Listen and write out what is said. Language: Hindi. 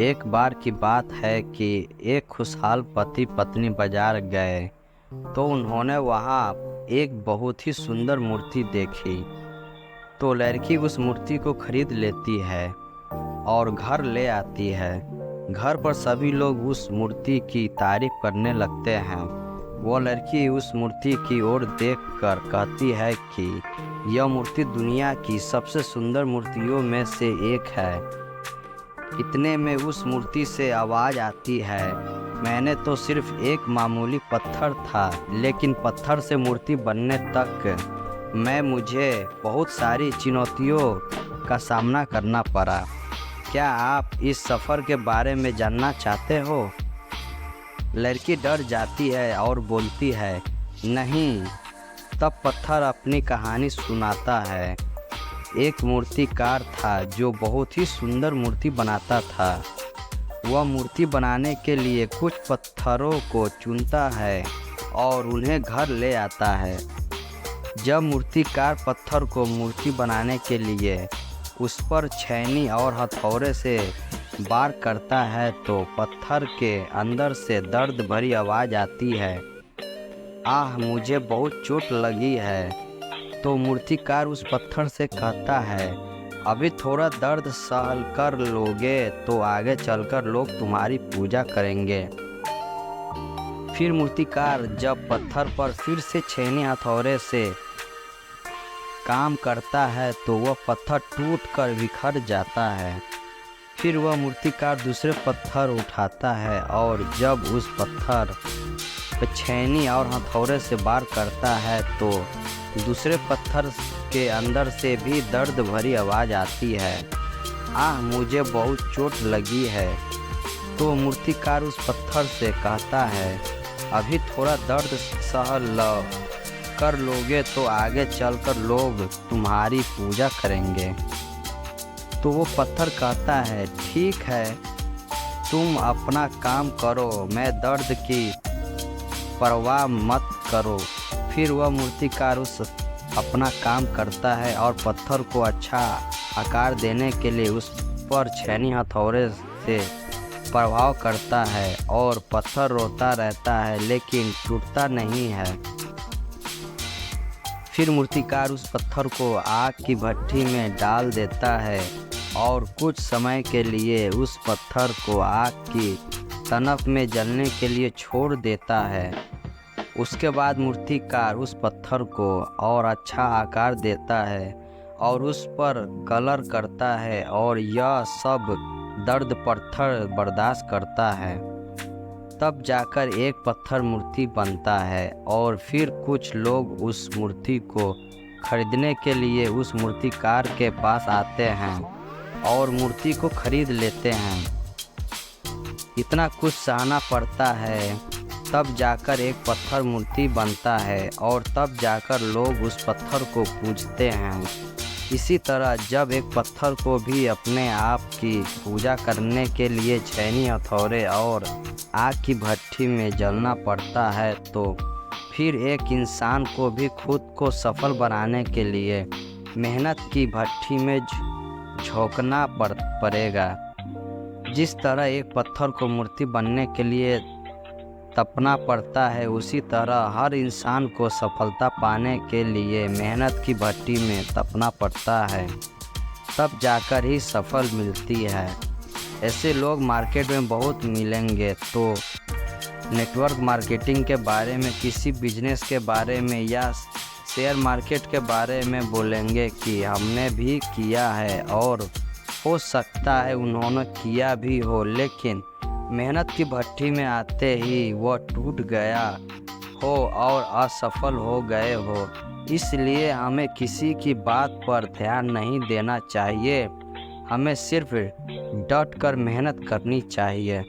एक बार की बात है कि एक खुशहाल पति पत्नी बाजार गए तो उन्होंने वहाँ एक बहुत ही सुंदर मूर्ति देखी। तो लड़की उस मूर्ति को खरीद लेती है और घर ले आती है। घर पर सभी लोग उस मूर्ति की तारीफ करने लगते हैं। वो लड़की उस मूर्ति की ओर देखकर कहती है कि यह मूर्ति दुनिया की सबसे सुंदर मूर्तियों में से एक है। इतने में उस मूर्ति से आवाज़ आती है, मैंने तो सिर्फ एक मामूली पत्थर था, लेकिन पत्थर से मूर्ति बनने तक मुझे बहुत सारी चुनौतियों का सामना करना पड़ा। क्या आप इस सफ़र के बारे में जानना चाहते हो? लड़की डर जाती है और बोलती है, नहीं। तब पत्थर अपनी कहानी सुनाता है। एक मूर्तिकार था जो बहुत ही सुंदर मूर्ति बनाता था। वह मूर्ति बनाने के लिए कुछ पत्थरों को चुनता है और उन्हें घर ले आता है। जब मूर्तिकार पत्थर को मूर्ति बनाने के लिए उस पर छेनी और हथौड़े से वार करता है तो पत्थर के अंदर से दर्द भरी आवाज़ आती है, आह, मुझे बहुत चोट लगी है। तो मूर्तिकार उस पत्थर से कहता है, अभी थोड़ा दर्द सहल कर लोगे तो आगे चलकर लोग तुम्हारी पूजा करेंगे। फिर मूर्तिकार जब पत्थर पर फिर से छेनी हथौड़े से काम करता है तो वह पत्थर टूटकर बिखर जाता है। फिर वह मूर्तिकार दूसरे पत्थर उठाता है और जब उस पत्थर पे छेनी और हथौड़े से वार करता है तो दूसरे पत्थर के अंदर से भी दर्द भरी आवाज़ आती है, आह, मुझे बहुत चोट लगी है। तो मूर्तिकार उस पत्थर से कहता है, अभी थोड़ा दर्द सहल कर लोगे तो आगे चलकर लोग तुम्हारी पूजा करेंगे। तो वो पत्थर कहता है, ठीक है, तुम अपना काम करो, मैं दर्द की परवाह मत करो। फिर वह मूर्तिकार उस अपना काम करता है और पत्थर को अच्छा आकार देने के लिए उस पर छेनी हथौड़े से प्रभाव करता है और पत्थर रोता रहता है लेकिन टूटता नहीं है। फिर मूर्तिकार उस पत्थर को आग की भट्ठी में डाल देता है और कुछ समय के लिए उस पत्थर को आग की तनक में जलने के लिए छोड़ देता है। उसके बाद मूर्तिकार उस पत्थर को और अच्छा आकार देता है और उस पर कलर करता है और यह सब दर्द पत्थर बर्दाश्त करता है। तब जाकर एक पत्थर मूर्ति बनता है और फिर कुछ लोग उस मूर्ति को खरीदने के लिए उस मूर्तिकार के पास आते हैं और मूर्ति को खरीद लेते हैं। इतना कुछ सहना पड़ता है, तब जाकर एक पत्थर मूर्ति बनता है और तब जाकर लोग उस पत्थर को पूजते हैं। इसी तरह जब एक पत्थर को भी अपने आप की पूजा करने के लिए छेनी हथौड़े और आग की भट्ठी में जलना पड़ता है तो फिर एक इंसान को भी खुद को सफल बनाने के लिए मेहनत की भट्ठी में झोंकना पड़ेगा। जिस तरह एक पत्थर को मूर्ति बनने के लिए तपना पड़ता है, उसी तरह हर इंसान को सफलता पाने के लिए मेहनत की भट्टी में तपना पड़ता है, तब जाकर ही सफल मिलती है। ऐसे लोग मार्केट में बहुत मिलेंगे। तो नेटवर्क मार्केटिंग के बारे में, किसी बिजनेस के बारे में या शेयर मार्केट के बारे में बोलेंगे कि हमने भी किया है और हो सकता है उन्होंने किया भी हो, लेकिन मेहनत की भट्ठी में आते ही वह टूट गया हो और असफल हो गए हो। इसलिए हमें किसी की बात पर ध्यान नहीं देना चाहिए, हमें सिर्फ डट कर मेहनत करनी चाहिए।